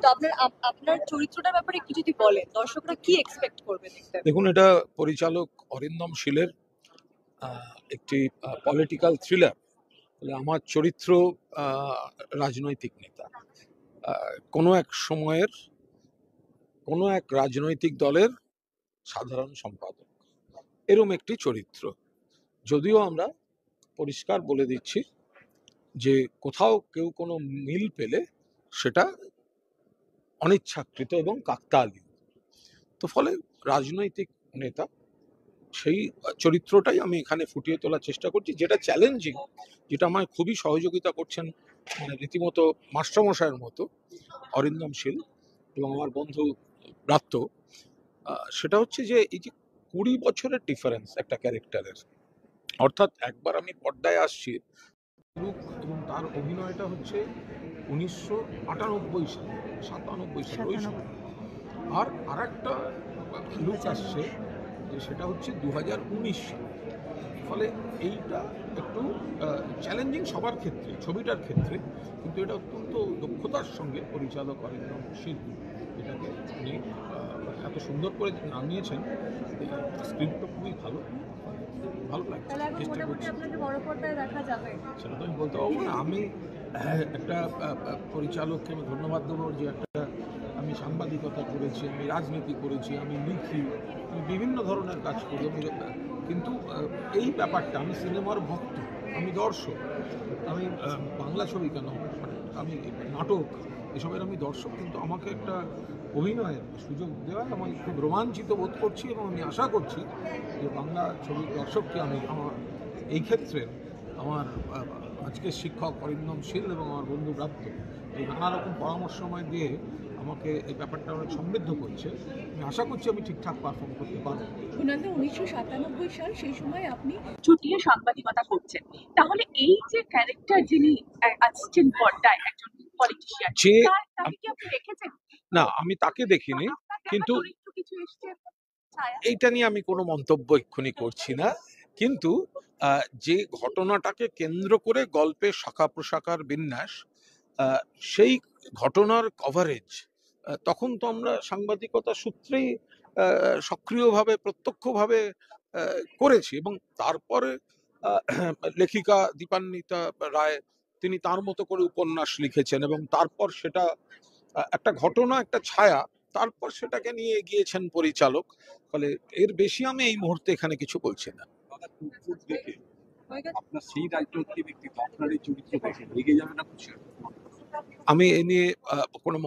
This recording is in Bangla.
তো আপনার চরিত্রটার ব্যাপারে একটু যদি বলেন, দর্শকরা কি এক্সপেক্ট করবে দেখতে? দেখুন, এটা পরিচালক অরিন্দম শীলের একটি পলিটিক্যাল থ্রিলার। আমার চরিত্র রাজনৈতিক নেতা, কোনো এক সময়ের কোনো এক রাজনৈতিক দলের সাধারণ সম্পাদক, এরম একটি চরিত্র। যদিও আমরা পরিষ্কার বলে দিচ্ছি যে কোথাও কেউ কোনো মিল পেলে সেটা অনিচ্ছাকৃত এবং কাকতালীয়। তো ফলে রাজনৈতিক নেতা, সেই চরিত্রটাই আমি এখানে ফুটিয়ে তোলার চেষ্টা করছি, যেটা চ্যালেঞ্জিং, যেটা আমায় খুবই সহযোগিতা করছেন, মানে রীতিমতো মাস্টারমশাইয়ের মতো অরিন্দম শীল এবং আমার বন্ধু ব্রাত্য। সেটা হচ্ছে যে এই যে 20 বছরের ডিফারেন্স একটা ক্যারেক্টারের, অর্থাৎ একবার আমি পর্দায় আসছি এবং তার অভিনয়টা হচ্ছে 1998 সালে, 97 সালে ওই সময়, আর আরেকটা লুক আসছে যে সেটা হচ্ছে 2019 সালে। ফলে এইটা একটু চ্যালেঞ্জিং সবার ক্ষেত্রে, ছবিটার ক্ষেত্রে, কিন্তু এটা অত্যন্ত দক্ষতার সঙ্গে পরিচালক অরিন্দম শীল এটাকে উনি এত সুন্দর করে নামিয়েছেন। স্ক্রিপ্টটা খুবই ভালো, ভালো লাগছে। চেষ্টা করছি সেটা তো আমি বলতে পারবো না। আমি একটা পরিচালককে আমি ধন্যবাদ দেবো যে আমি সাংবাদিকতা করেছি, আমি রাজনীতি করেছি, আমি লিখি, আমি বিভিন্ন ধরনের কাজ করি, কিন্তু এই ব্যাপারটা, আমি সিনেমার ভক্ত, আমি দর্শক, আমি বাংলা ছবি কেন, আমি নাটক, এসবের আমি দর্শক, কিন্তু আমাকে একটা অভিনয়ের সুযোগ দেওয়ায় আমি খুব রোমাঞ্চিত বোধ করছি এবং আমি আশা করছি যে বাংলা ছবির দর্শককে আমি আমার এই ক্ষেত্রে আমার আজকের শিক্ষক অরিন্দম শীল এবং আমার বন্ধু ব্রাত্য এই নানা রকম পরামর্শময় দিয়ে আমাকে এই ব্যাপারটা অনেক সমৃদ্ধ করছে। আমি আশা করছি আমি ঠিকঠাক পারফর্ম করতে পারবো। 1997 সাল, সেই সময় আপনি চুটিয়ে সাংবাদিকতা করছেন, তাহলে এই যে ক্যারেক্টার যিনি আসছেন পর্দায়, একজন পলিটিশিয়ান, তাকে কি আপনি রেখেছেন? না, আমি তাকে দেখিনি, কিন্তু কিছু এসছে এইটা নিয়ে আমি কোনো মন্তব্য এক্ষুনি করছি না। কিন্তু যে ঘটনাটাকে কেন্দ্র করে গল্পের শাখা প্রশাখার বিন্যাস, সেই ঘটনার কভারেজ তখন তো আমরা সাংবাদিকতা সূত্রেই সক্রিয়ভাবে, প্রত্যক্ষভাবে করেছি, এবং তারপরে লেখিকা দীপান্বিতা রায়, তিনি তার মতো করে উপন্যাস লিখেছেন, এবং তারপর সেটা একটা ঘটনা, একটা ছায়া, তারপর সেটাকে নিয়ে এগিয়েছেন পরিচালক। ফলে এর বেশি আমি এই মুহূর্তে এখানে কিছু বলছি না। আপনার সেই রাজনৈতিক ব্যক্তিত্ব আপনার এই চরিত্র দেখে লেগে যাবে না কিছু? আমি এ নিয়ে কোনো